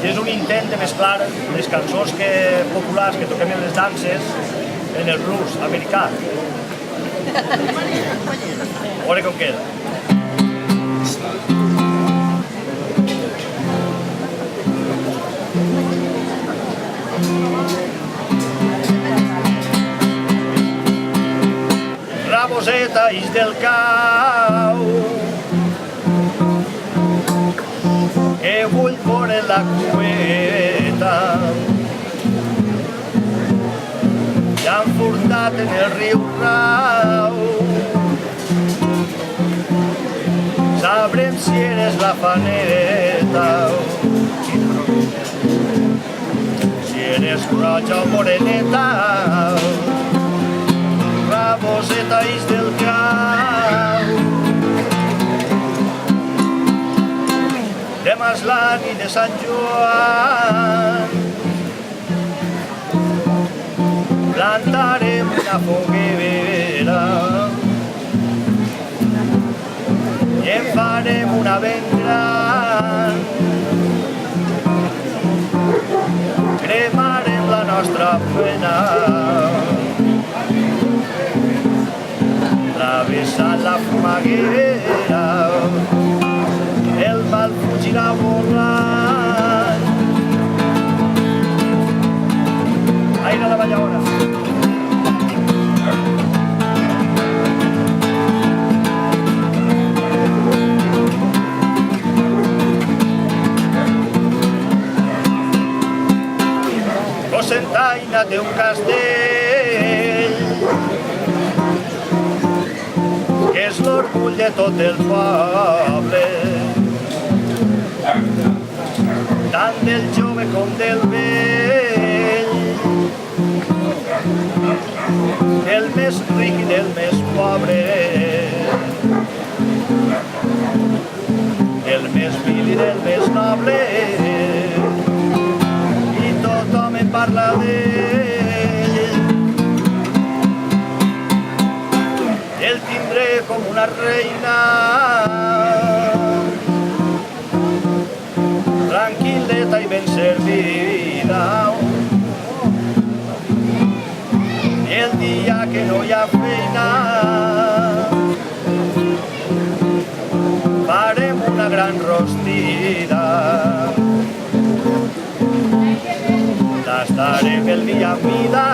i és un intent de mesclar les cançons populars que toquem en les danses en el blues americà. A veure com queda. Raboseta ix del cau, que vull veure la cubeta, i han furtat en el riu Rau. Sabrem si eres la faneta, si eres roja o moreneta. Raboseta ix del cau, de Maslan i de Sant Joan, plantarem una foguera i en farem una ben gran. Cremarem la nostra pena, travessant la fumaguera, el mal fugirà volant. Aire de Ballahora. Cocentaina té un castell que és l'orgull de tot el poble, tant del jove com del vell, del més ric i del més pobre, del més vil i del més noble, i tothom en parla d'ell. El tindré com una reina, tranquil·leta i ben servida, i el dia que no hi ha feina farem una gran rostida, tastarem el dia en vida.